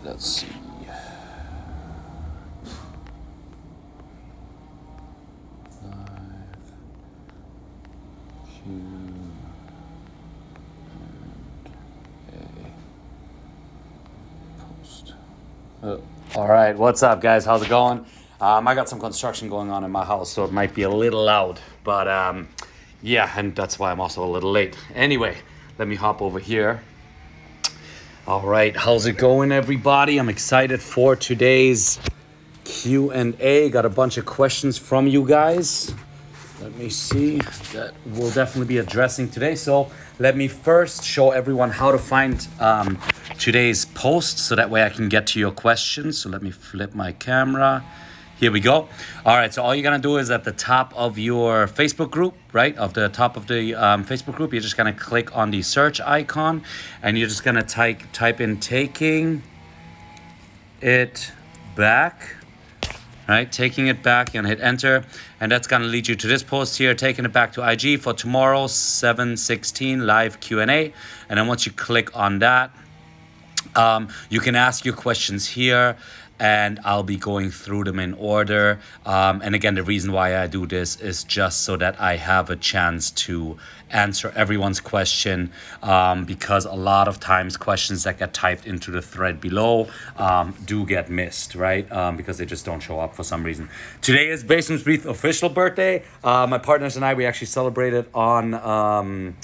let's see. Live Q and A post. All right, what's up, guys? How's it going? I got some construction going on in my house, so it might be a little loud, but yeah, and that's why I'm also a little late. Anyway, let me hop over here. All right, how's it going, everybody? I'm excited for today's Q&A. Got a bunch of questions from you guys. Let me see. That we'll definitely be addressing today. So let me first show everyone how to find today's post so that way I can get to your questions. So let me flip my camera. Here we go. All right, so all you're gonna do is at the top of your Facebook group, right? Of the top of the Facebook group, you're just gonna click on the search icon and you're just gonna type in taking it back. Right, taking it back and hit enter, and that's gonna lead you to this post here, taking it back to IG for tomorrow, 7:16 live Q&A. And then once you click on that, you can ask your questions here and I'll be going through them in order. And again, the reason why I do this is just so that I have a chance to answer everyone's question, because a lot of times questions that get typed into the thread below do get missed, right? Because they just don't show up for some reason. Today is Basement's Brief official birthday. My partners and I, we actually celebrated on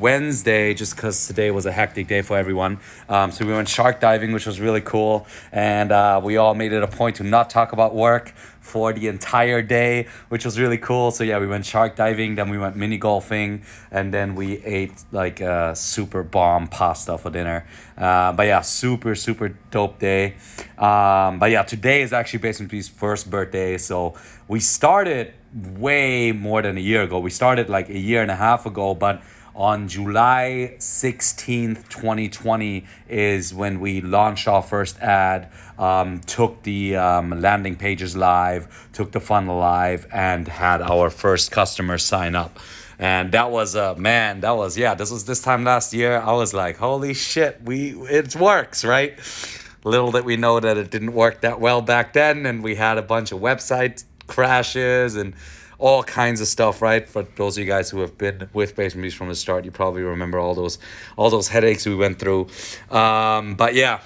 Wednesday, just because today was a hectic day for everyone. So we went shark diving, which was really cool. And we all made it a point to not talk about work for the entire day, which was really cool. So yeah, we went shark diving, then we went mini golfing, and then we ate like a super bomb pasta for dinner. But yeah, super dope day. But yeah, today is actually Basement B's first birthday. So we started way more than a year ago. We started like a year and a half ago, but on July 16th, 2020 is when we launched our first ad, took the landing pages live, took the funnel live, and had our first customer sign up. And that was, this was this time last year. I was like, holy shit, it works, right? Little did we know that it didn't work that well back then, and we had a bunch of website crashes and all kinds of stuff, right? For those of you guys who have been with Basement Beast from the start, you probably remember all those headaches we went through. But yeah,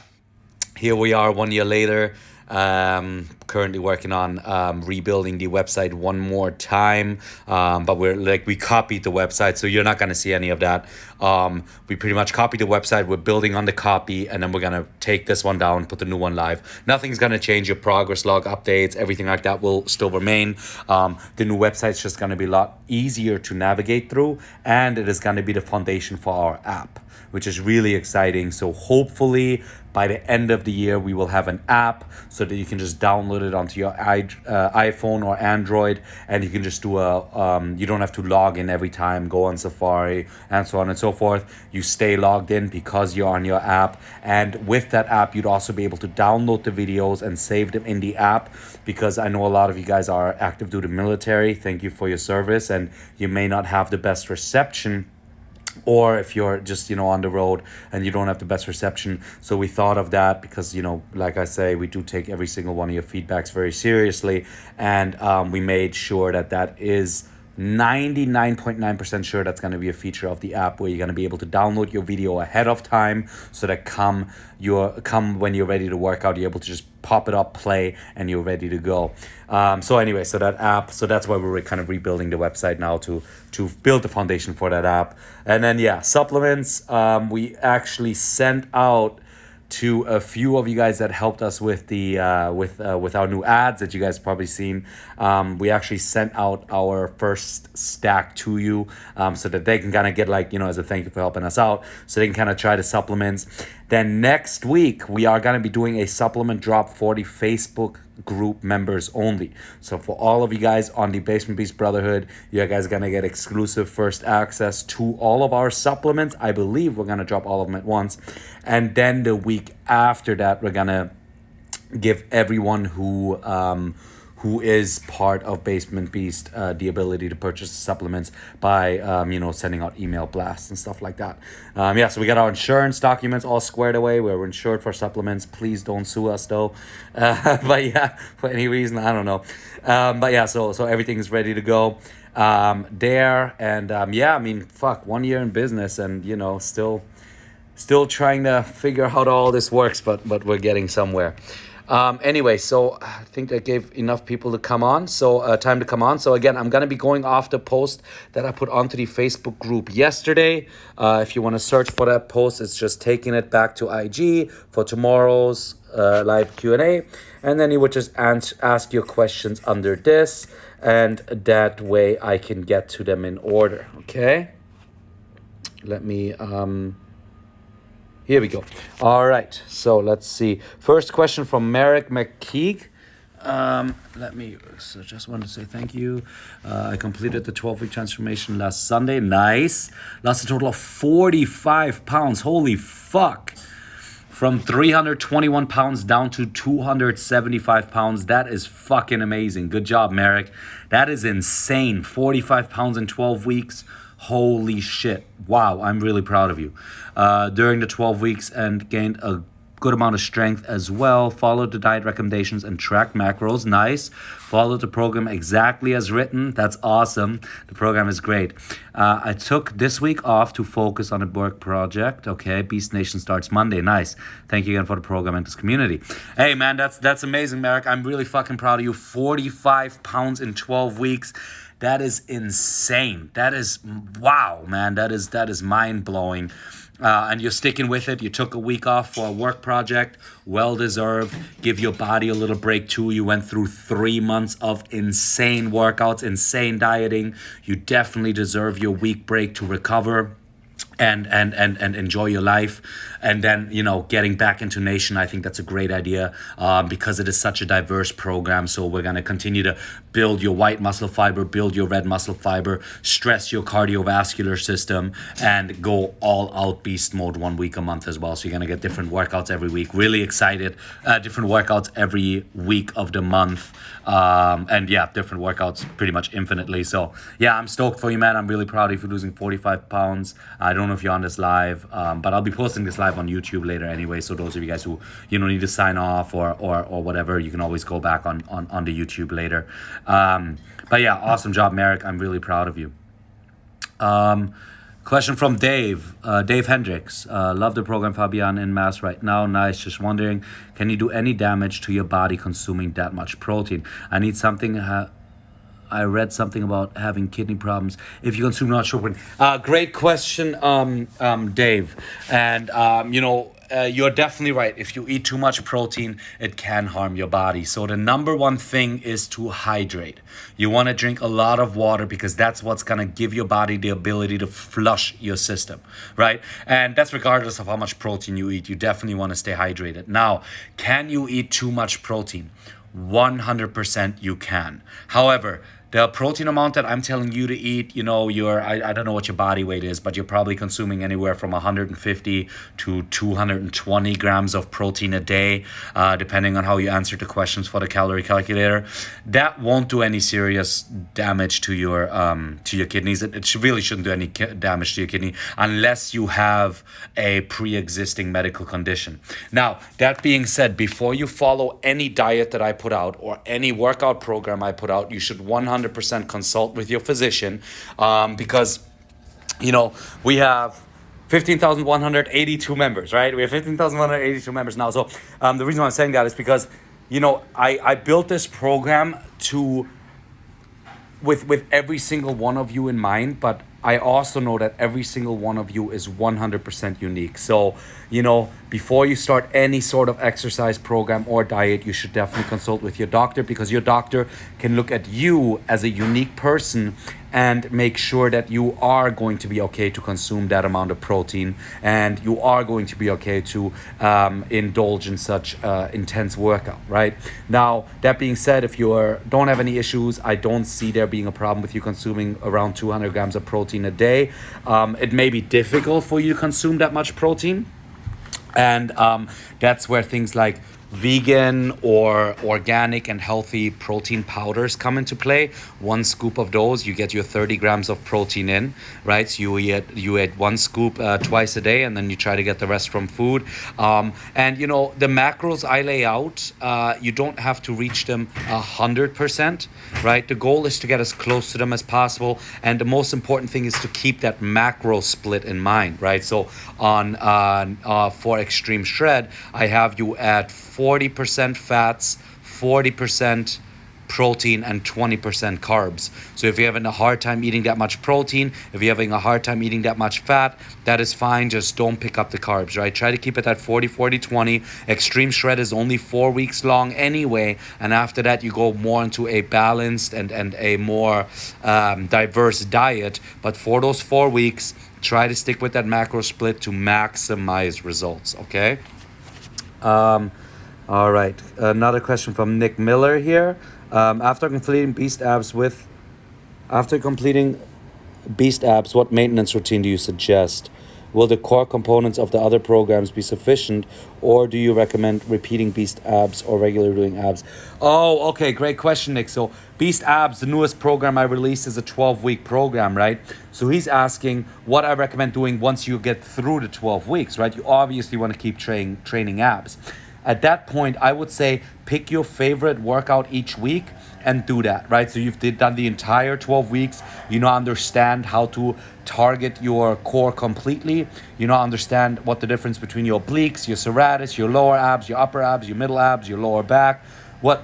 here we are 1 year later. Currently working on rebuilding the website one more time, but we copied the website, so you're not going to see any of that. We pretty much copied the website. We're building on the copy, and then we're going to take this one down, put the new one live. Nothing's going to change. Your progress log updates, everything like that will still remain. The new website's just going to be a lot easier to navigate through, and it is going to be the foundation for our app, which is really exciting. So hopefully by the end of the year, we will have an app so that you can just download it onto your iPhone or Android, and you can just do you don't have to log in every time, go on Safari, and so on and so forth. You stay logged in because you're on your app. And with that app, you'd also be able to download the videos and save them in the app, because I know a lot of you guys are active duty military. Thank you for your service, and you may not have the best reception, or if you're just on the road and you don't have the best reception. So we thought of that because like I say, we do take every single one of your feedbacks very seriously, and we made sure that is 99.9% sure that's going to be a feature of the app, where you're going to be able to download your video ahead of time, so that come when you're ready to work out, you're able to just pop it up, play, and you're ready to go. So anyway, so that app, so that's why we're kind of rebuilding the website now to build the foundation for that app. And then supplements, we actually sent out to a few of you guys that helped us with the with our new ads that you guys probably seen. We actually sent out our first stack to you, so that they can kind of get as a thank you for helping us out, so they can kind of try the supplements. Then next week we are going to be doing a supplement drop for the Facebook group members only. So for all of you guys on the Basement Beast Brotherhood, you guys are going to get exclusive first access to all of our supplements. I believe we're going to drop all of them at once. And then the week after that, we're going to give everyone who is part of Basement Beast, the ability to purchase supplements by, sending out email blasts and stuff like that. So we got our insurance documents all squared away. We're insured for supplements. Please don't sue us though. But yeah, for any reason, I don't know. So everything is ready to go there. And 1 year in business and, still trying to figure out how all this works, but we're getting somewhere. Anyway, so I think I gave enough people to come on. So time to come on. So again, I'm going to be going off the post that I put onto the Facebook group yesterday. If you want to search for that post, it's just taking it back to IG for tomorrow's live Q&A. And then you would just ask your questions under this. And that way I can get to them in order. Okay. Let me... Here we go. All right. So let's see. First question from Merrick McKeague. Just wanted to say thank you. I completed the 12-week transformation last Sunday. Nice. Lost a total of 45 pounds. Holy fuck. From 321 pounds down to 275 pounds. That is fucking amazing. Good job, Merrick. That is insane. 45 pounds in 12 weeks. Holy shit. Wow, I'm really proud of you. During the 12 weeks and gained a good amount of strength as well. Followed the diet recommendations and tracked macros. Nice. Followed the program exactly as written. That's awesome. The program is great. I took this week off to focus on a work project. Okay, Beast Nation starts Monday. Nice. Thank you again for the program and this community. Hey man, that's amazing, Merrick. I'm really fucking proud of you. 45 pounds in 12 weeks. That is insane. That is, wow, man. That is mind-blowing. And you're sticking with it. You took a week off for a work project. Well-deserved. Give your body a little break, too. You went through 3 months of insane workouts, insane dieting. You definitely deserve your week break to recover and enjoy your life. And then, getting back into Nation, I think that's a great idea because it is such a diverse program. So we're going to continue to build your white muscle fiber, build your red muscle fiber, stress your cardiovascular system, and go all out beast mode 1 week a month as well. So you're going to get different workouts every week. Really excited. Different workouts every week of the month. Different workouts pretty much infinitely. So yeah, I'm stoked for you, man. I'm really proud of you for losing 45 pounds. I don't know if you're on this live, but I'll be posting this live on YouTube later anyway. So those of you guys who need to sign off or whatever, you can always go back on the YouTube later. Awesome job, Merrick. I'm really proud of you. Question from Dave Hendricks. Love the program, Fabian, in mass right now. Nice. Just wondering, can you do any damage to your body consuming that much protein? I need something. I read something about having kidney problems if you consume not sugar. Great question, Dave. And, you're definitely right. If you eat too much protein, it can harm your body. So the number one thing is to hydrate. You want to drink a lot of water because that's what's going to give your body the ability to flush your system, right? And that's regardless of how much protein you eat. You definitely want to stay hydrated. Now, can you eat too much protein? 100% you can. However, the protein amount that I'm telling you to eat, I don't know what your body weight is, but you're probably consuming anywhere from 150 to 220 grams of protein a day, depending on how you answer the questions for the calorie calculator. That won't do any serious damage to your kidneys. It really shouldn't do any damage to your kidney unless you have a pre-existing medical condition. Now, that being said, before you follow any diet that I put out or any workout program I put out, you should 100% consult with your physician because we have 15,182 members, right? We have 15,182 members now. So the reason why I'm saying that is because I built this program with every single one of you in mind, but I also know that every single one of you is 100% unique. So, before you start any sort of exercise program or diet, you should definitely consult with your doctor because your doctor can look at you as a unique person and make sure that you are going to be okay to consume that amount of protein and you are going to be okay to indulge in such intense workout, right? Now, that being said, if you don't have any issues, I don't see there being a problem with you consuming around 200 grams of protein a day. It may be difficult for you to consume that much protein. And that's where things like vegan or organic and healthy protein powders come into play. One scoop of those, you get your 30 grams of protein in, right? So you eat one scoop twice a day, and then you try to get the rest from food. And the macros I lay out, you don't have to reach them 100%, right? The goal is to get as close to them as possible, and the most important thing is to keep that macro split in mind, right? So on for Extreme Shred, I have you at 40% fats, 40% protein, and 20% carbs. So if you're having a hard time eating that much protein, if you're having a hard time eating that much fat, that is fine. Just don't pick up the carbs, right? Try to keep it at 40, 40, 20. Extreme Shred is only 4 weeks long anyway. And after that, you go more into a balanced and a more diverse diet. But for those 4 weeks, try to stick with that macro split to maximize results, okay? All right. Another question from Nick Miller here. After completing Beast Abs, what maintenance routine do you suggest? Will the core components of the other programs be sufficient, or do you recommend repeating Beast Abs or regularly doing abs? Oh, okay, great question, Nick. So Beast Abs, the newest program I released, is a 12-week program, right? So he's asking what I recommend doing once you get through the 12 weeks, right? You obviously want to keep training abs. At that point, I would say pick your favorite workout each week and do that, right? So you've done the entire 12 weeks. Understand how to target your core completely. Understand what the difference between your obliques, your serratus, your lower abs, your upper abs, your middle abs, your lower back, what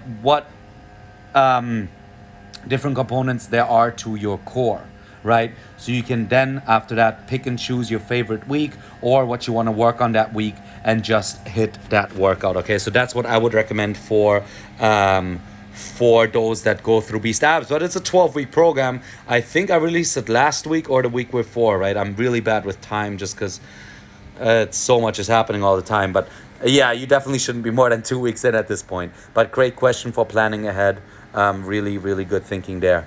different components there are to your core, right? So you can then, after that, pick and choose your favorite week or what you want to work on that week and just hit that workout, okay? So that's what I would recommend for those that go through Beast Abs. But it's a 12-week program. I think I released it last week or the week before, right? I'm really bad with time just because it's so much is happening all the time. But yeah, you definitely shouldn't be more than 2 weeks in at this point. But great question for planning ahead. Really, really good thinking there.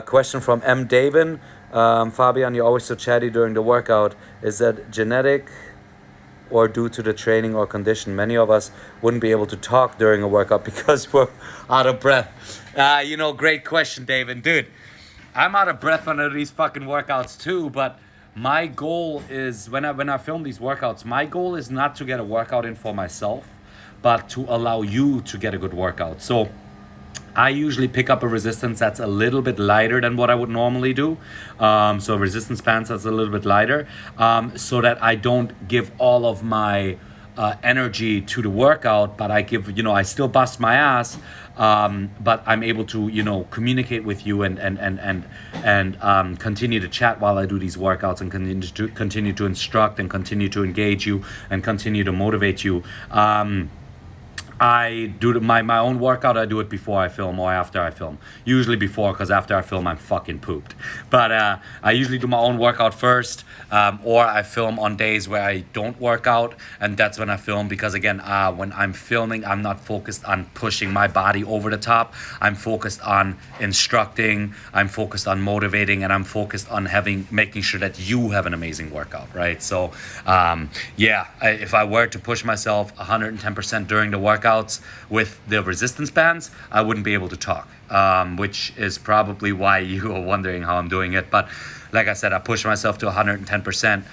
Question from M. Davin. Fabian, you're always so chatty during the workout. Is that genetic or due to the training or condition? Many of us wouldn't be able to talk during a workout because we're out of breath. Great question, David. Dude, I'm out of breath under these fucking workouts too, but my goal is, when I film these workouts, my goal is not to get a workout in for myself, but to allow you to get a good workout. So I usually pick up a resistance that's a little bit lighter than what I would normally do. So a resistance band that's a little bit lighter, so that I don't give all of my energy to the workout, but I still bust my ass, but I'm able to, communicate with you and continue to chat while I do these workouts and continue to instruct and continue to engage you and continue to motivate you. I do my own workout. I do it before I film or after I film. Usually before, because after I film, I'm fucking pooped. But I usually do my own workout first, or I film on days where I don't work out, and that's when I film. Because again, when I'm filming, I'm not focused on pushing my body over the top. I'm focused on instructing. I'm focused on motivating, and I'm focused on making sure that you have an amazing workout, right? So, if I were to push myself 110% during the workout with the resistance bands, I wouldn't be able to talk, which is probably why you are wondering how I'm doing it. But like I said, I push myself to 110%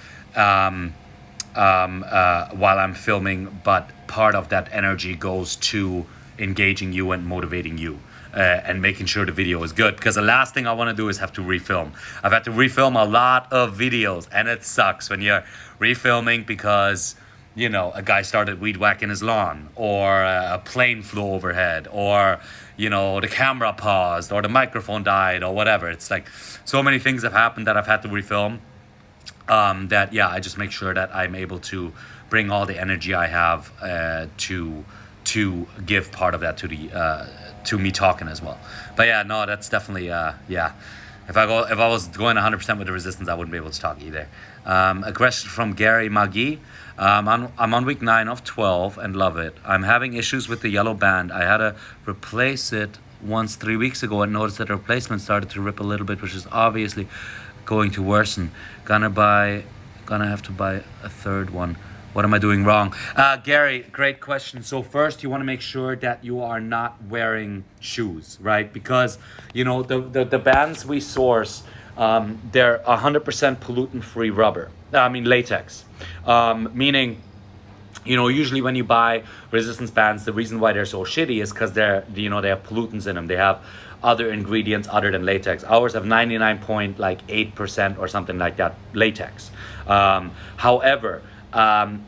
while I'm filming, but part of that energy goes to engaging you and motivating you. And making sure the video is good, because the last thing I want to do is have to refilm. I've had to refilm a lot of videos, and it sucks when you're refilming because a guy started weed whacking his lawn, or a plane flew overhead, or the camera paused, or the microphone died, or whatever. It's like so many things have happened that I've had to refilm, I just make sure that I'm able to bring all the energy I have to give part of that to me talking as well. But that's definitely If I was going 100% with the resistance, I wouldn't be able to talk either. A question from Gary Magui. I'm on week 9 of 12 and love it. I'm having issues with the yellow band. I had to replace it once 3 weeks ago and noticed that the replacement started to rip a little bit, which is obviously going to worsen. Gonna have to buy a third one. What am I doing wrong? Gary, great question. So first, you want to make sure that you are not wearing shoes, right? Because, you know, the bands we source, they're 100% pollutant-free rubber. I mean, latex. Meaning, you know, usually when you buy resistance bands, the reason why they're so shitty is because they're, you know, they have pollutants in them. They have other ingredients other than latex. Ours have 99.8% or something like that latex. However,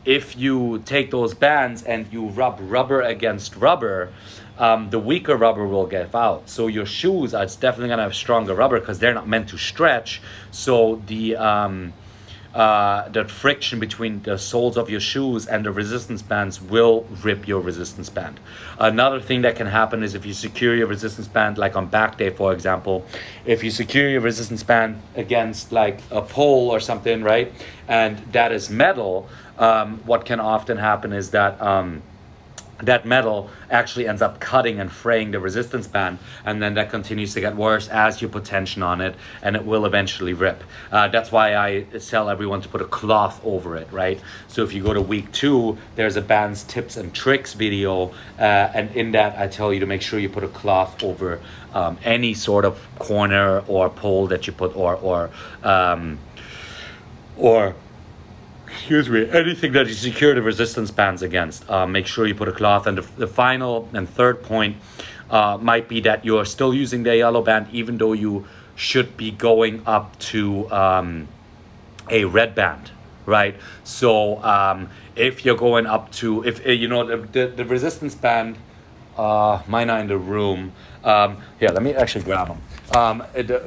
if you take those bands and you rub rubber against rubber, the weaker rubber will get out. So your shoes are definitely gonna have stronger rubber because they're not meant to stretch. So the friction between the soles of your shoes and the resistance bands will rip your resistance band. Another thing that can happen is if you secure your resistance band, like on back day, for example, if you secure your resistance band against like a pole or something, right, and that is metal, what can often happen is that that metal actually ends up cutting and fraying the resistance band, and then that continues to get worse as you put tension on it, and it will eventually rip. That's why I tell everyone to put a cloth over it, right? So if you go to week 2, there's a band's tips and tricks video, and in that I tell you to make sure you put a cloth over any sort of corner or pole that you put, or excuse me, anything that you secure the resistance bands against. Make sure you put a cloth. And the final and third point might be that you're still using the yellow band even though you should be going up to a red band, right? So if you're going up to, if you know, the resistance band, mine are in the room. Here, let me actually grab them.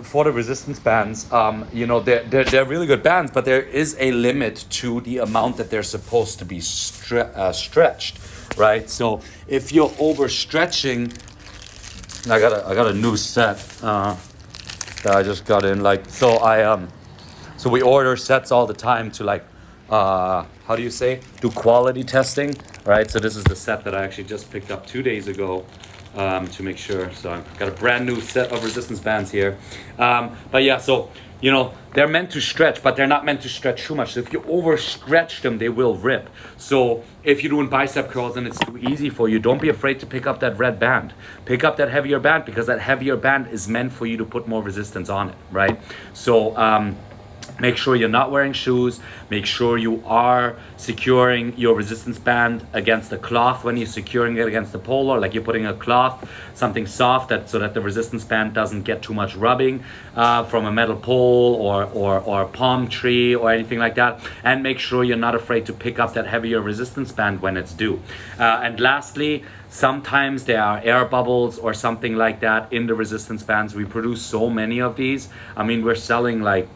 For the resistance bands, you know, they're really good bands, but there is a limit to the amount that they're supposed to be stretched, right? So if you're overstretching, I got a new set that I just got in. Like, so we order sets all the time to like, how do you say, do quality testing, right? So this is the set that I actually just picked up 2 days ago. To make sure. So I've got a brand new set of resistance bands here. But yeah, so, you know, they're meant to stretch, but they're not meant to stretch too much. So if you overstretch them, they will rip. So if you're doing bicep curls and it's too easy for you, don't be afraid to pick up that red band. Pick up that heavier band, because that heavier band is meant for you to put more resistance on it, right? So, make sure you're not wearing shoes. Make sure you are securing your resistance band against the cloth when you're securing it against the pole, or like you're putting a cloth, something soft, so that the resistance band doesn't get too much rubbing from a metal pole or a palm tree or anything like that. And make sure you're not afraid to pick up that heavier resistance band when it's due. And lastly, sometimes there are air bubbles or something like that in the resistance bands. We produce so many of these. I mean, we're selling like,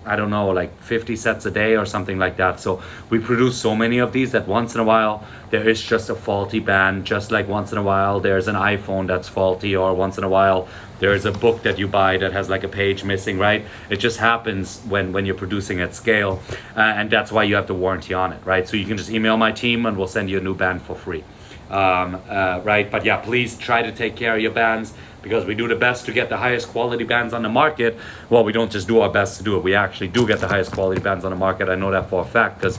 I don't know, like 50 sets a day or something like that. So we produce so many of these that once in a while there is just a faulty band, just like once in a while there's an iPhone that's faulty, or once in a while there's a book that you buy that has like a page missing, right? It just happens when you're producing at scale, and that's why you have the warranty on it, right? So you can just email my team and we'll send you a new band for free, right? But yeah, please try to take care of your bands, because we do the best to get the highest quality bands on the market. Well, we don't just do our best to do it. We actually do get the highest quality bands on the market. I know that for a fact, because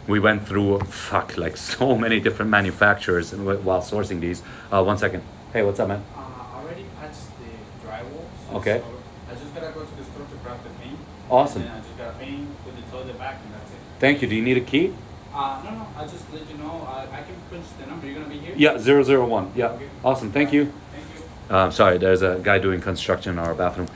we went through, like so many different manufacturers while sourcing these. 1 second. Hey, what's up, man? I already patched the drywall. So Okay. I just gotta go to the store to grab the paint. Awesome. And then I just gotta paint, put the toilet back, and that's it. Thank you. Do you need a key? No, I just let you know. I can punch the number. You're gonna be here? Yeah, 001. Yeah. Okay. Awesome. Thank you. Thank you. Sorry, there's a guy doing construction in our bathroom.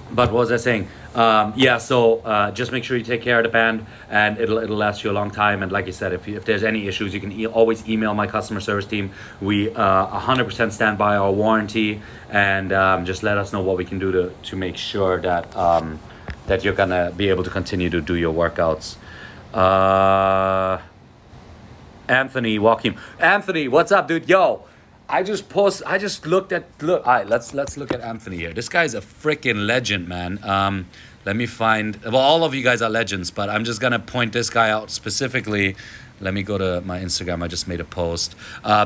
But what was I saying? Yeah, so just make sure you take care of the band, and it'll last you a long time. And like I said, if there's any issues, you can always email my customer service team. We 100% stand by our warranty, and just let us know what we can do to make sure that that you're gonna be able to continue to do your workouts. Anthony Joachim. Anthony, what's up, dude? Yo, look, all right, let's look at Anthony here. This guy's a freaking legend, man. Let me find, well, all of you guys are legends, but I'm just gonna point this guy out specifically. Let me go to my Instagram. I just made a post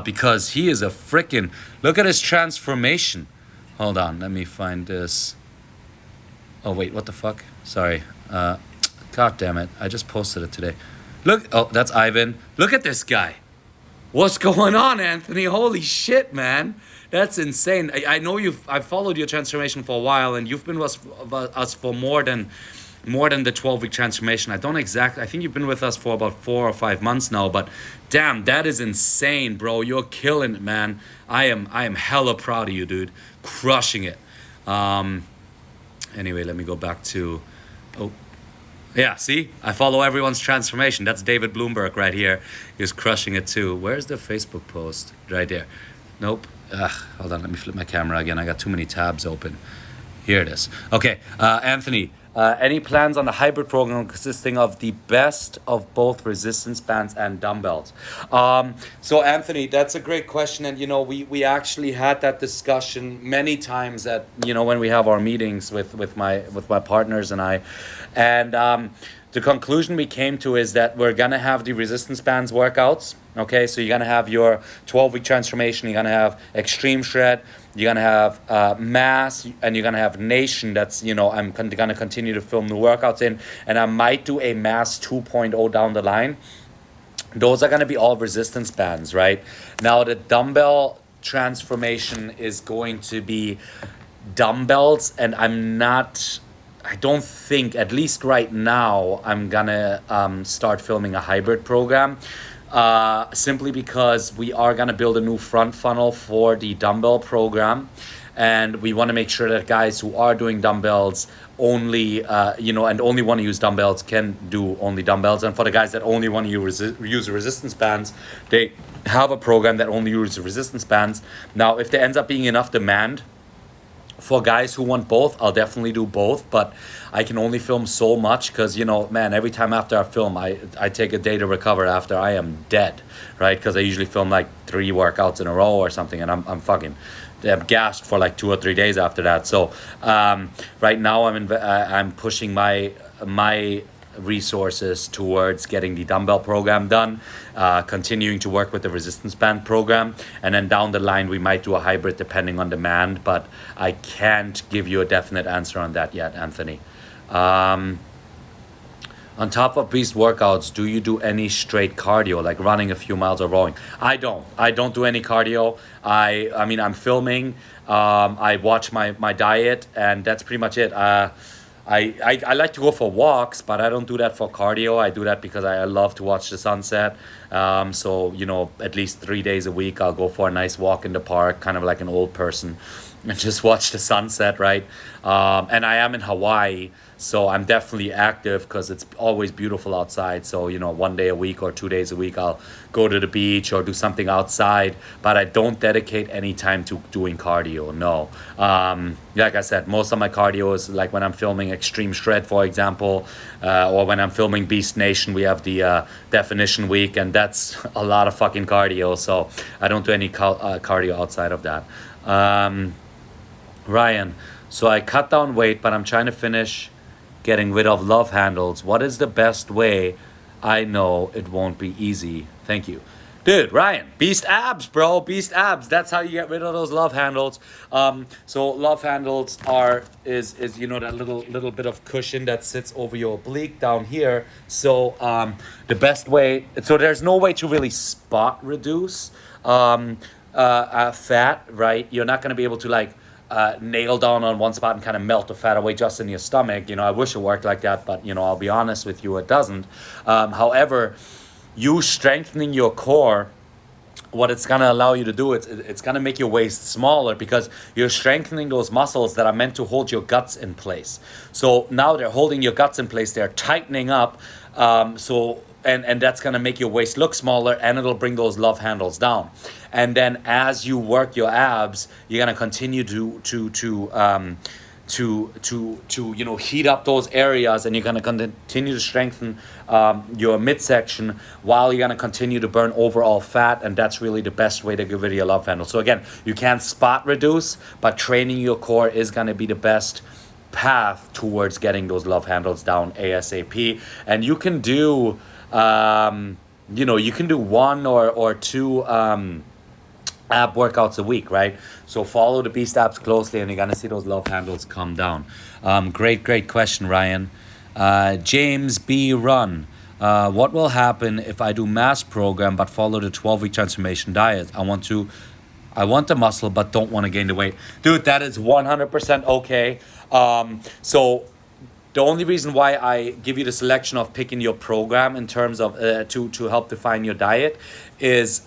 because he is a freaking, look at his transformation. Hold on, let me find this. Oh wait, what the fuck? Sorry. God damn it, I just posted it today. Look, oh, that's Ivan. Look at this guy. What's going on, Anthony? Holy shit, man. That's insane. I know I've followed your transformation for a while, and you've been with us for more than the 12-week transformation. I think you've been with us for about 4 or 5 months now, but damn, that is insane, bro. You're killing it, man. I am hella proud of you, dude. Crushing it. Anyway, let me go back to, oh, yeah, see? I follow everyone's transformation. That's David Bloomberg right here. He's crushing it too. Where's the Facebook post? Right there. Nope. Hold on, let me flip my camera again. I got too many tabs open. Here it is. Okay, Anthony, any plans on the hybrid program consisting of the best of both resistance bands and dumbbells? So Anthony, that's a great question. And, we actually had that discussion many times at, when we have our meetings with my partners and I. And the conclusion we came to is that we're going to have the resistance bands workouts. Okay, so you're going to have your 12-week transformation. You're going to have extreme shred. You're going to have mass, and you're going to have nation. That's, I'm going to continue to film the workouts in. And I might do a mass 2.0 down the line. Those are going to be all resistance bands, right? Now, the dumbbell transformation is going to be dumbbells, and I don't think, at least right now, I'm gonna start filming a hybrid program. Simply because we are gonna build a new front funnel for the dumbbell program. And we want to make sure that guys who are doing dumbbells only, and only want to use dumbbells can do only dumbbells. And for the guys that only want to use resistance bands, they have a program that only uses resistance bands. Now, if there ends up being enough demand for guys who want both, I'll definitely do both, but I can only film so much because, man, every time after I film, I take a day to recover after I am dead, right? Because I usually film like 3 workouts in a row or something, and I'm fucking gassed for like 2 or 3 days after that. So right now I'm pushing my resources towards getting the dumbbell program done, continuing to work with the resistance band program, and then down the line we might do a hybrid depending on demand, but I can't give you a definite answer on that yet, Anthony. On top of beast workouts, do you do any straight cardio, like running a few miles or rowing? I don't do any cardio. I mean, I'm filming, I watch my diet, and that's pretty much it. I like to go for walks, but I don't do that for cardio. I do that because I love to watch the sunset. So, at least 3 days a week, I'll go for a nice walk in the park, kind of like an old person, and just watch the sunset, right? And I am in Hawaii, so I'm definitely active because it's always beautiful outside. So, 1 day a week or 2 days a week, I'll go to the beach or do something outside, but I don't dedicate any time to doing cardio, no. Like I said, most of my cardio is like when I'm filming Extreme Shred, for example, or when I'm filming Beast Nation, we have the definition week, and that's a lot of fucking cardio, so I don't do any cardio outside of that. Ryan, so I cut down weight, but I'm trying to finish getting rid of love handles. What is the best way? I know it won't be easy. Thank you. Dude, Ryan, beast abs, bro. Beast abs. That's how you get rid of those love handles. So love handles is that little bit of cushion that sits over your oblique down here. So the best way, so there's no way to really spot reduce fat, right? You're not gonna be able to nail down on one spot and kind of melt the fat away just in your stomach. I wish it worked like that, but I'll be honest with you, it doesn't. However, you strengthening your core, what it's going to allow you to do, it's going to make your waist smaller because you're strengthening those muscles that are meant to hold your guts in place. So now they're holding your guts in place, they're tightening up, and that's going to make your waist look smaller, and it'll bring those love handles down. And then as you work your abs, you're going to continue to heat up those areas, and you're going to continue to strengthen your midsection while you're going to continue to burn overall fat, and that's really the best way to get rid of your love handle. So again, you can't spot reduce, but training your core is going to be the best path towards getting those love handles down ASAP. And you can do you can do 1 or 2 ab workouts a week, right? So follow the beast abs closely, and you're gonna see those love handles come down. Great question, Ryan. James B. Run. What will happen if I do mass program but follow the 12-week transformation diet? I want the muscle but don't want to gain the weight. Dude, that is 100% okay. So the only reason why I give you the selection of picking your program in terms of to help define your diet is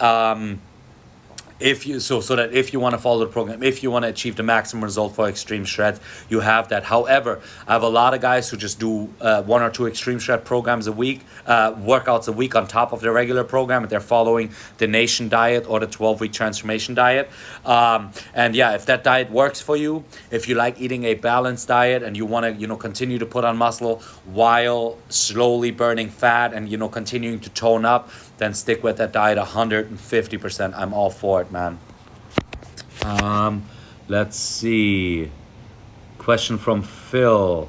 if you so that if you want to follow the program, if you want to achieve the maximum result for extreme shred, you have that. However, I have a lot of guys who just do 1 or 2 extreme shred programs a week, workouts a week on top of their regular program, and they're following the Nation diet or the 12-week transformation diet. And yeah, if that diet works for you, if you like eating a balanced diet and you want to continue to put on muscle while slowly burning fat and continuing to tone up, then stick with that diet 150%. I'm all for it, man. Let's see. Question from Phil.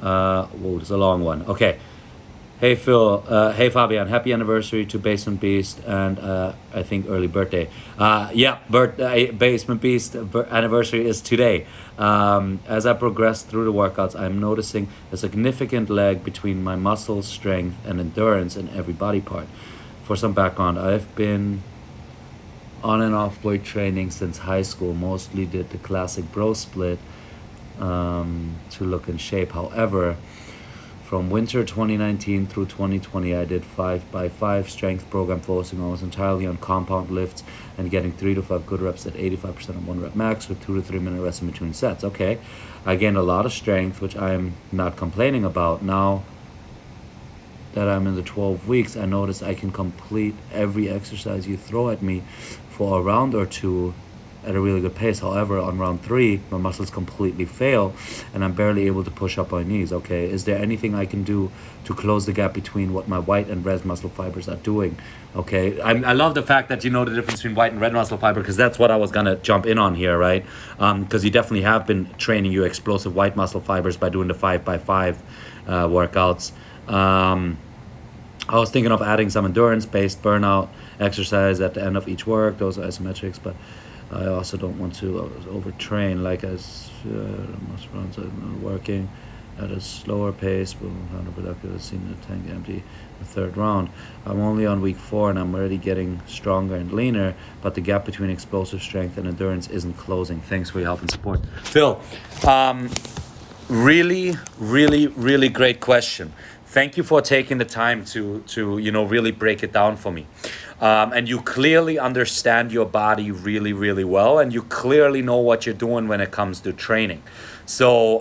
Whoa, it's a long one. Okay. Hey Phil, hey Fabian, happy anniversary to Basement Beast and I think early birthday. Basement Beast anniversary is today. As I progress through the workouts, I'm noticing a significant lag between my muscle strength and endurance in every body part. For some background, I've been on and off weight training since high school, mostly did the classic bro split to look in shape. However, from winter 2019 through 2020, I did 5x5 strength program focusing almost entirely on compound lifts and getting 3 to 5 good reps at 85% of 1 rep max with 2 to 3 minute rest in between sets. Okay, I gained a lot of strength, which I'm not complaining about. Now that I'm in the 12 weeks, I notice I can complete every exercise you throw at me for a round or two at a really good pace. However, on round 3, my muscles completely fail and I'm barely able to push up my knees. Okay, is there anything I can do to close the gap between what my white and red muscle fibers are doing? Okay, I love the fact that you know the difference between white and red muscle fiber, because that's what I was gonna jump in on here, right? Because you definitely have been training your explosive white muscle fibers by doing the 5x5 workouts. I was thinking of adding some endurance-based burnout exercise at the end of each work. Those are isometrics, but I also don't want to overtrain. Like as most runs are working at a slower pace, but counterproductive. I've seen the tank empty the 3rd round. I'm only on week 4 and I'm already getting stronger and leaner, but the gap between explosive strength and endurance isn't closing. Thanks for your help and support, Phil. Really, really, really great question. Thank you for taking the time to really break it down for me. And you clearly understand your body really, really well, and you clearly know what you're doing when it comes to training. So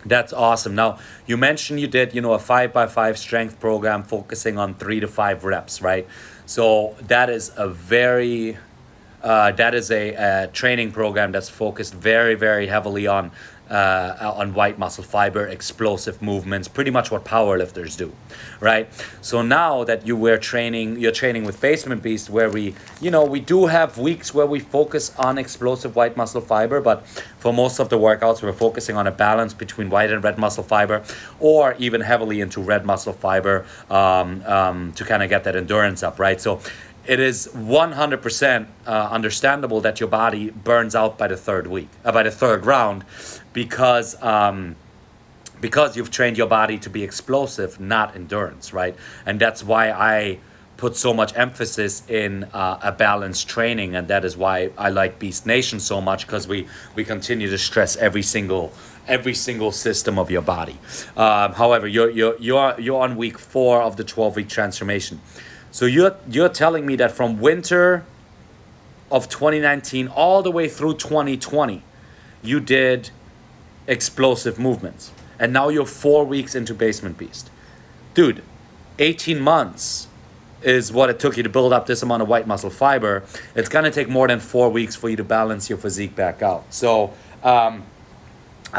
that's awesome. Now, you mentioned you did, a 5x5 strength program focusing on 3 to 5 reps, right? So that is a very, a training program that's focused very, very heavily on white muscle fiber, explosive movements, pretty much what powerlifters do, right? So now that you're training with Basement Beast, where we do have weeks where we focus on explosive white muscle fiber, but for most of the workouts, we're focusing on a balance between white and red muscle fiber, or even heavily into red muscle fiber to kind of get that endurance up, right? So it is 100% understandable that your body burns out by the 3rd round, because you've trained your body to be explosive, not endurance, right? And that's why I put so much emphasis in a balanced training, and that is why I like Beast Nation so much, because we continue to stress every single system of your body. However, you're on week 4 of the 12-week transformation. So you're telling me that from winter of 2019 all the way through 2020, you did explosive movements, and now you're 4 weeks into Basement Beast. Dude, 18 months is what it took you to build up this amount of white muscle fiber. It's gonna take more than 4 weeks for you to balance your physique back out. So I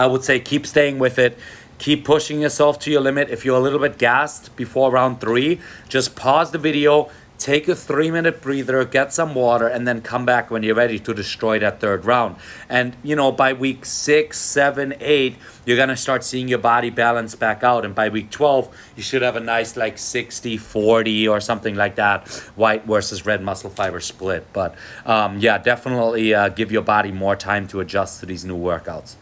would say keep staying with it. Keep pushing yourself to your limit. If you're a little bit gassed before round 3, just pause the video, take a 3-minute breather, get some water, and then come back when you're ready to destroy that 3rd round. And, by week 6, 7, 8, you're going to start seeing your body balance back out. And by week 12, you should have a nice 60-40 or something like that, white versus red muscle fiber split. But definitely give your body more time to adjust to these new workouts.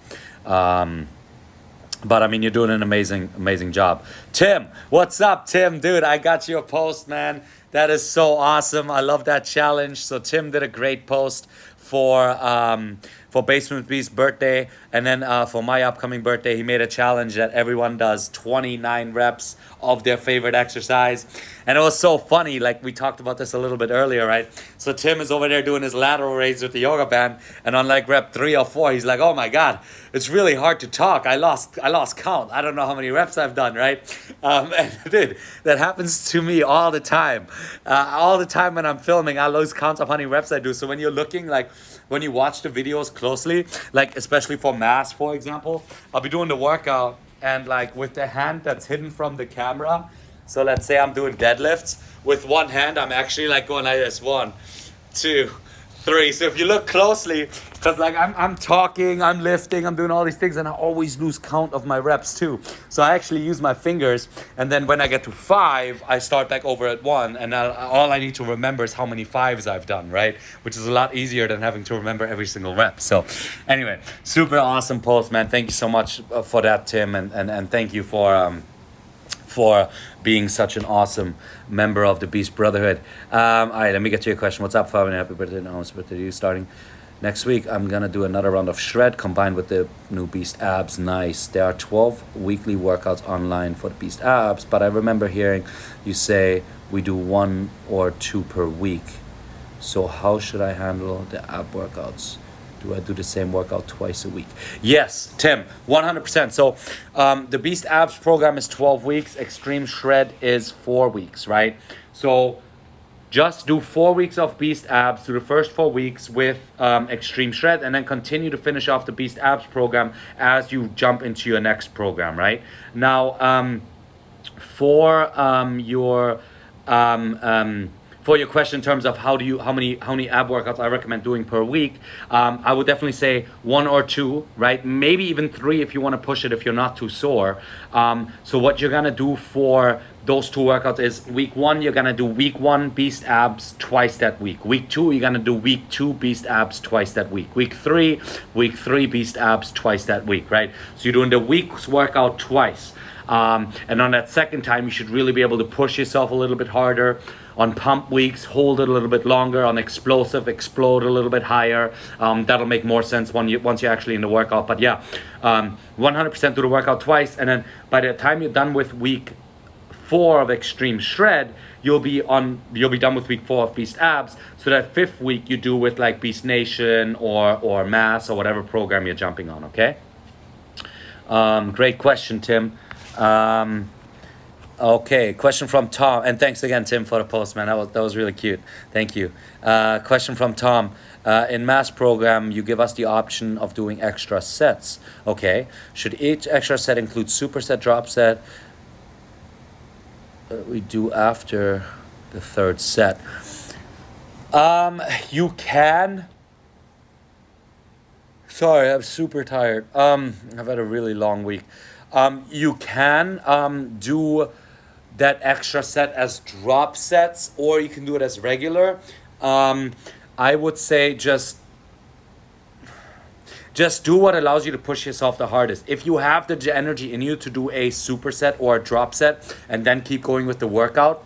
But I mean, you're doing an amazing job. Tim, what's up, Tim? Dude, I got your post, man. That is so awesome. I love that challenge. So Tim did a great post for Basement Beast's birthday, and then for my upcoming birthday, he made a challenge that everyone does 29 reps of their favorite exercise. And it was so funny, like we talked about this a little bit earlier, right? So Tim is over there doing his lateral raise with the yoga band, and on like rep 3 or 4, he's like, oh my God, it's really hard to talk. I lost count. I don't know how many reps I've done, right? And dude, that happens to me all the time. All the time when I'm filming, I lose count of how many reps I do. So when you're looking, like when you watch the videos closely, like especially for mass, for example, I'll be doing the workout and like with the hand that's hidden from the camera. So let's say I'm doing deadlifts. With one hand, I'm actually like going like this, 1, 2, 3. So if you look closely, because like I'm talking, I'm lifting, I'm doing all these things, and I always lose count of my reps too. So I actually use my fingers, and then when I get to 5, I start back over at 1, and all I need to remember is how many 5s I've done, right? Which is a lot easier than having to remember every single rep. So anyway, super awesome post, man. Thank you so much for that, Tim, and thank you for being such an awesome member of the Beast Brotherhood. All right, let me get to your question. What's up, Fabian? Happy birthday. No, happy birthday to you. Starting next week, I'm going to do another round of shred combined with the new Beast abs. Nice. There are 12 weekly workouts online for the Beast abs, but I remember hearing you say we do 1 or 2 per week. So how should I handle the ab workouts? Do I do the same workout twice a week? Yes, Tim, 100%. So the Beast Abs program is 12 weeks. Extreme Shred is 4 weeks, right? So just do 4 weeks of Beast Abs, do the first 4 weeks with Extreme Shred, and then continue to finish off the Beast Abs program as you jump into your next program, right? Now, for your question in terms of how many ab workouts I recommend doing per week, I would definitely say 1 or 2, right? Maybe even 3 if you want to push it, if you're not too sore. So what you're gonna do for those 2 workouts is week 1, you're gonna do week 1 Beast Abs twice that week. Week 2, you're gonna do week 2 Beast Abs twice that week. Week 3 Beast Abs twice that week, right? So you're doing the week's workout twice. And on that second time, you should really be able to push yourself a little bit harder. On pump weeks, hold it a little bit longer. On explosive, explode a little bit higher. That'll make more sense once you're actually in the workout. But yeah, 100% do the workout twice. And then by the time you're done with week 4 of Extreme Shred, you'll be done with week 4 of Beast Abs. So that 5th week you do with like Beast Nation or Mass or whatever program you're jumping on, okay? Great question, Tim. Okay, question from Tom, and thanks again, Tim, for the post, man. That was really cute. Thank you. Question from Tom. In Mass program, you give us the option of doing extra sets. Okay, should each extra set include superset, drop set? We do after the 3rd set. You can. Sorry, I'm super tired. I've had a really long week. You can do that extra set as drop sets, or you can do it as regular. I would say just do what allows you to push yourself the hardest. If you have the energy in you to do a superset or a drop set and then keep going with the workout,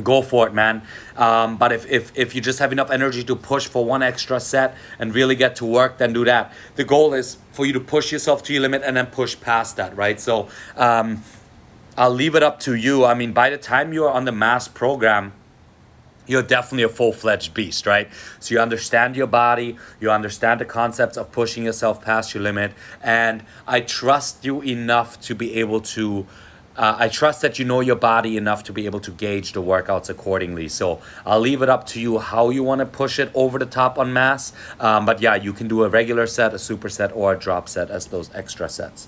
go for it, man. But if you just have enough energy to push for 1 extra set and really get to work, then do that. The goal is for you to push yourself to your limit and then push past that, right? So I'll leave it up to you. I mean, by the time you're on the Mass program, you're definitely a full-fledged beast, right? So you understand your body, you understand the concepts of pushing yourself past your limit, and I trust you enough to be able to I trust that you know your body enough to be able to gauge the workouts accordingly. So I'll leave it up to you how you want to push it over the top on Mass. But yeah, you can do a regular set, a superset, or a drop set as those extra sets.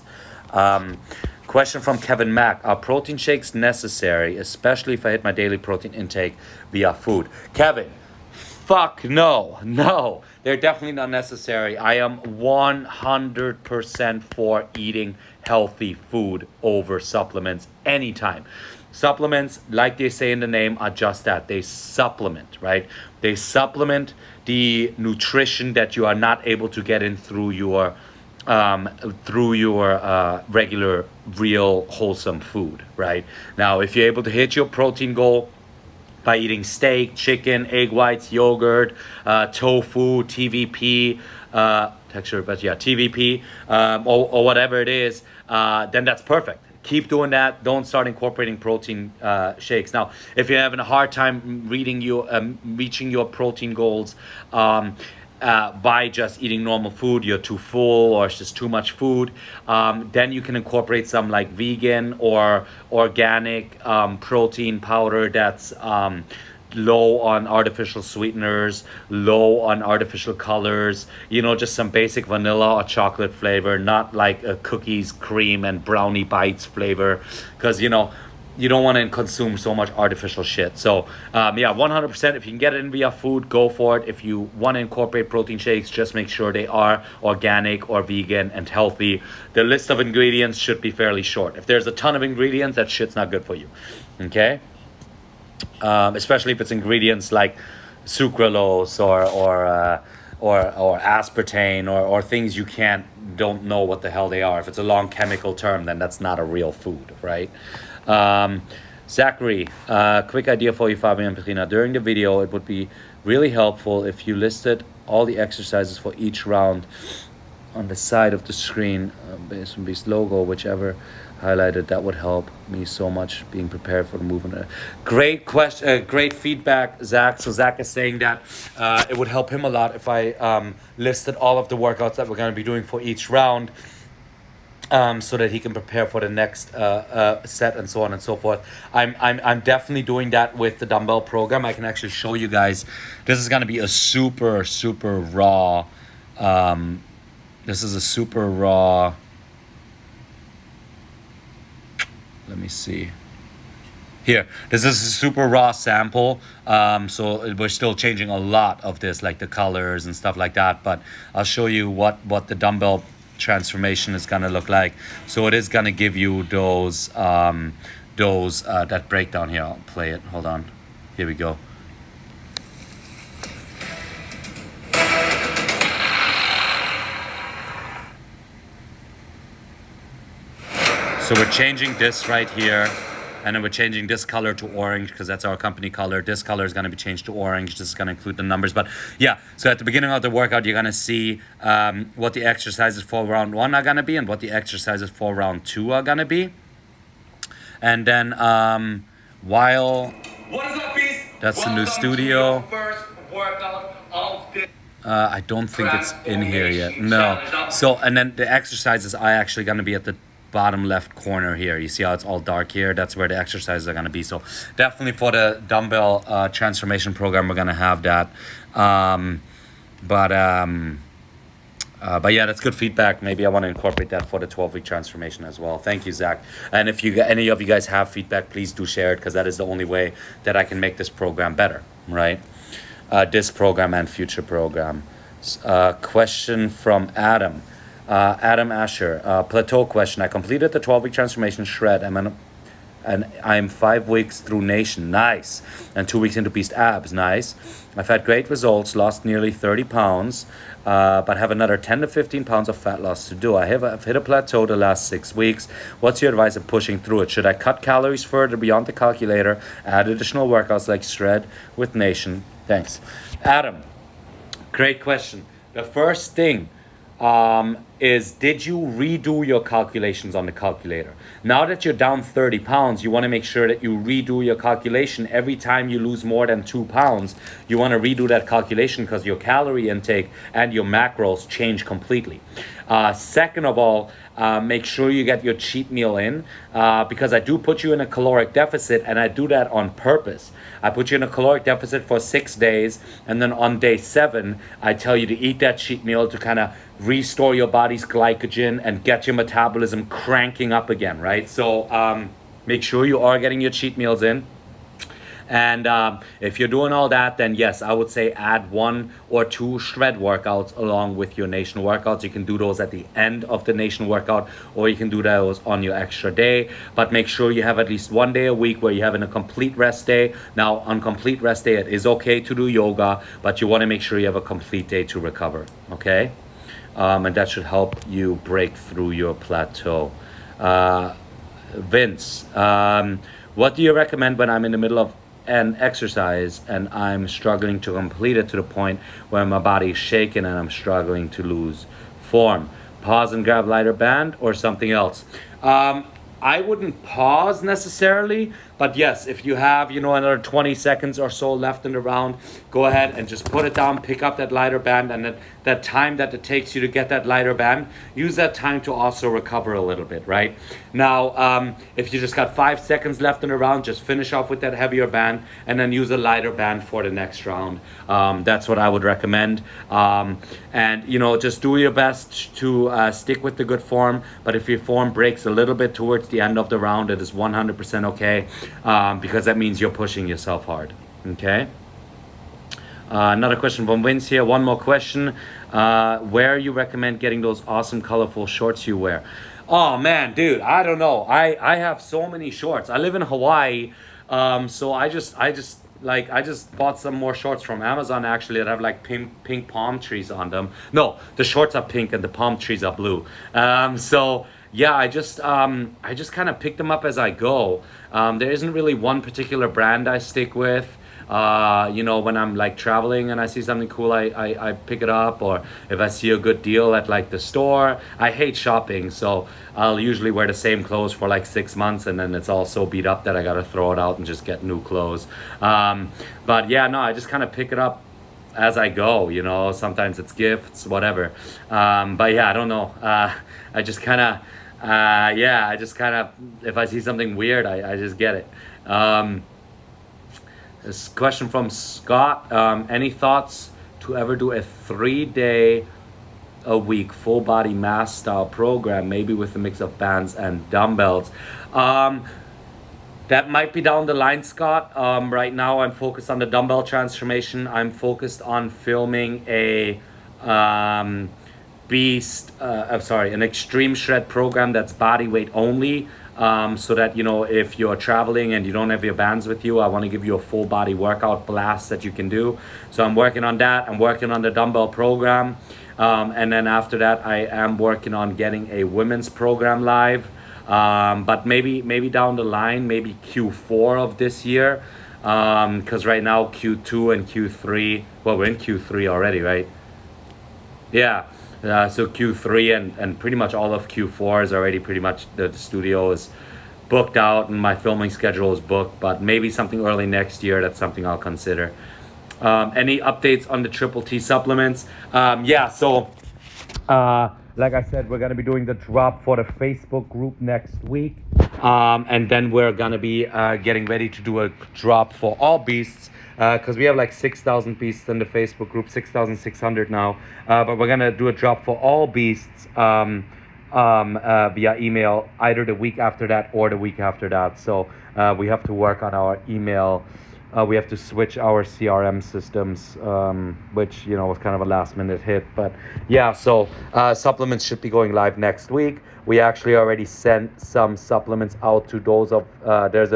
Question from Kevin Mack. Are protein shakes necessary, especially if I hit my daily protein intake via food? Kevin, fuck no. No, they're definitely not necessary. I am 100% for eating healthy food over supplements anytime. Supplements, like they say in the name, are just that. They supplement, right? They supplement the nutrition that you are not able to get in through your um, through your regular, real, wholesome food, right? Now, if you're able to hit your protein goal by eating steak, chicken, egg whites, yogurt, tofu, TVP, texture, but yeah, TVP, or whatever it is, then that's perfect. Keep doing that. Don't start incorporating protein shakes. Now, if you're having a hard time reaching your protein goals, by just eating normal food, you're too full or it's just too much food, then you can incorporate some like vegan or organic protein powder that's low on artificial sweeteners, low on artificial colors, just some basic vanilla or chocolate flavor, not like a cookies, cream, and brownie bites flavor, because you don't want to consume so much artificial shit. So yeah, 100%, if you can get it in via food, go for it. If you want to incorporate protein shakes, just make sure they are organic or vegan and healthy. The list of ingredients should be fairly short. If there's a ton of ingredients, that shit's not good for you. Okay? Especially if it's ingredients like sucralose or aspartame or things you don't know what the hell they are. If it's a long chemical term, then that's not a real food, right? Zachary, quick idea for you, Fabian and Petrina. During the video, it would be really helpful if you listed all the exercises for each round on the side of the screen, based on Beast logo, whichever highlighted. That would help me so much being prepared for the movement. Great question, great feedback, Zach. So Zach is saying that it would help him a lot if I listed all of the workouts that we're going to be doing for each round, so that he can prepare for the next set and so on and so forth. I'm definitely doing that with the dumbbell program. I can actually show you guys. This is going to be a super raw. This is a super raw. Let me see. Here, this is a super raw sample. So we're still changing a lot of this, like the colors and stuff like that. But I'll show you what the dumbbell transformation is gonna look like. So it is gonna give you those that breakdown here. I'll play it. Hold on. Here we go. So we're changing this right here, and then we're changing this color to orange because that's our company color. This color is going to be changed to orange. This is going to include the numbers. But yeah, so at the beginning of the workout, you're going to see what the exercises for round 1 are going to be and what the exercises for round 2 are going to be. And then while... What is up, Beast? That's the new studio. First workout of the... I don't think it's in here yet. No. So, and then the exercises are actually going to be at the bottom left corner here. You see how it's all dark here? That's where the exercises are going to be. So definitely for the dumbbell transformation program, we're going to have that. But yeah, that's good feedback. Maybe I want to incorporate that for the 12-week transformation as well. Thank you, Zach. And if any of you guys have feedback, please do share it, because that is the only way that I can make this program better, right? This program and future program. Question from Adam. Adam Asher, plateau question. I completed the 12-week transformation shred and I'm 5 weeks through Nation. Nice. And 2 weeks into Beast Abs. Nice. I've had great results, lost nearly 30 pounds, but have another 10 to 15 pounds of fat loss to do. I've hit a plateau the last 6 weeks. What's your advice of pushing through it? Should I cut calories further beyond the calculator, add additional workouts like shred with Nation? Thanks. Adam, great question. The first thing is, did you redo your calculations on the calculator? Now that you're down 30 pounds, you want to make sure that you redo your calculation. Every time you lose more than 2 pounds, you want to redo that calculation, because your calorie intake and your macros change completely. Second of all, make sure you get your cheat meal in, because I do put you in a caloric deficit, and I do that on purpose. I put you in a caloric deficit for 6 days, and then on day 7, I tell you to eat that cheat meal to kind of restore your body's glycogen and get your metabolism cranking up again, right? So make sure you are getting your cheat meals in. And if you're doing all that, then yes, I would say add 1 or 2 shred workouts along with your Nation workouts. You can do those at the end of the Nation workout, or you can do those on your extra day. But make sure you have at least 1 day a week where you're having a complete rest day. Now, on complete rest day, it is okay to do yoga, but you want to make sure you have a complete day to recover, okay? and that should help you break through your plateau. Uh, Vince, what do you recommend when I'm in the middle of an exercise and I'm struggling to complete it to the point where my body is shaking and I'm struggling to lose form? Pause and grab lighter band or something else? I wouldn't pause necessarily, but yes, if you have, another 20 seconds or so left in the round, go ahead and just put it down, pick up that lighter band, and then that time that it takes you to get that lighter band, use that time to also recover a little bit, right? Now, if you just got 5 seconds left in the round, just finish off with that heavier band and then use a lighter band for the next round. That's what I would recommend. And, just do your best to stick with the good form, but if your form breaks a little bit towards the end of the round, it is 100% okay, because that means you're pushing yourself hard, okay? Another question from Vince here. One more question. Where you recommend getting those awesome colorful shorts you wear? Oh man, dude, I don't know. I have so many shorts. I live in Hawaii, so I just bought some more shorts from Amazon actually that have like pink palm trees on them. No, the shorts are pink and the palm trees are blue. So yeah, I just kind of pick them up as I go. There isn't really one particular brand I stick with. When I'm like traveling and I see something cool, I pick it up, or if I see a good deal at like the store. I hate shopping, so I'll usually wear the same clothes for like 6 months and then it's all so beat up that I gotta throw it out and just get new clothes. But yeah, no, I just kind of pick it up as I go, sometimes it's gifts, whatever. But yeah, I don't know. I just kind of, if I see something weird, I just get it. This question from Scott. Any thoughts to ever do a 3-day a week full body mass style program, maybe with a mix of bands and dumbbells? That might be down the line, Scott. Right now I'm focused on the dumbbell transformation. I'm focused on filming an extreme shred program that's body weight only. So that, if you're traveling and you don't have your bands with you, I want to give you a full body workout blast that you can do. So I'm working on that. I'm working on the dumbbell program. And then after that, I am working on getting a women's program live. But maybe down the line, maybe Q4 of this year. Because right now Q2 and Q3, well, we're in Q3 already, right? Yeah. So Q3 and pretty much all of Q4 is already pretty much, the studio is booked out and my filming schedule is booked, but maybe something early next year, that's something I'll consider. Any updates on the Triple T supplements? Like I said, we're going to be doing the drop for the Facebook group next week. And then we're going to be getting ready to do a drop for all beasts. Because we have like 6,000 beasts in the Facebook group, 6,600 now. But we're going to do a drop for all beasts via email either the week after that or the week after that. So we have to work on our email. We have to switch our CRM systems, which, was kind of a last minute hit. But yeah, so supplements should be going live next week. We actually already sent some supplements out to those of, there's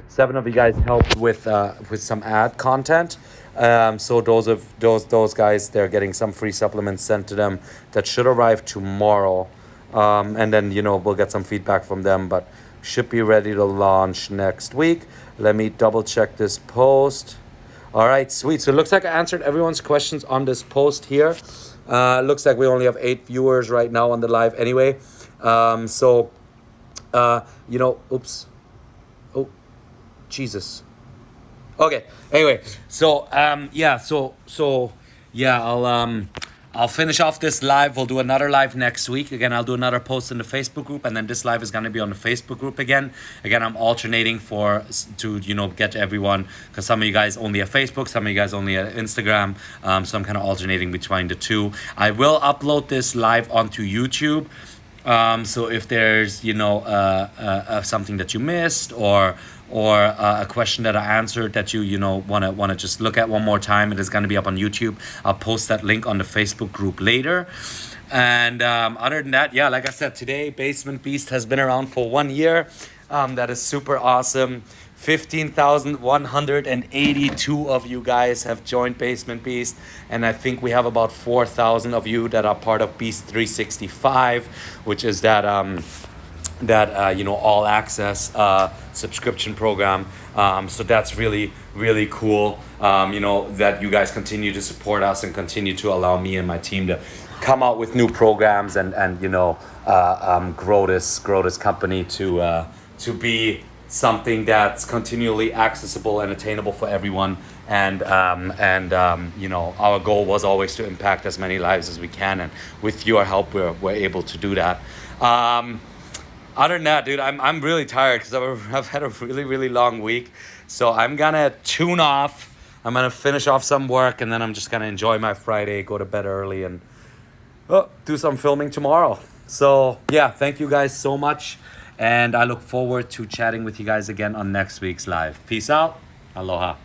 seven of you guys helped with some ad content. So those guys, they're getting some free supplements sent to them that should arrive tomorrow. And then, we'll get some feedback from them, but should be ready to launch next week. Let me double check this post. All right, sweet. So it looks like I answered everyone's questions on this post here. Looks like we only have 8 viewers right now on the live anyway. Oops. Oh, Jesus. Okay. Anyway, I'll finish off this live. We'll do another live next week. Again, I'll do another post in the Facebook group, and then this live is going to be on the Facebook group again. Again, I'm alternating to get everyone, because some of you guys only have Facebook, some of you guys only have Instagram. So I'm kind of alternating between the two. I will upload this live onto YouTube. So if there's something that you missed or a question that I answered that you want to just look at one more time, it is going to be up on YouTube. I'll post that link on the Facebook group later. And other than that, like I said, today Basement Beast has been around for 1 year. That is super awesome. 15,182 of you guys have joined Basement Beast, and I think we have about 4,000 of you that are part of Beast 365, which is that all access subscription program. So that's really, really cool. That you guys continue to support us and continue to allow me and my team to come out with new programs and grow this company to be something that's continually accessible and attainable for everyone. And our goal was always to impact as many lives as we can. And with your help, we're able to do that. Other than that, dude, I'm really tired because I've had a really, really long week. So I'm gonna tune off. I'm gonna finish off some work, and then I'm just gonna enjoy my Friday, go to bed early, and do some filming tomorrow. So yeah, thank you guys so much. And I look forward to chatting with you guys again on next week's live. Peace out. Aloha.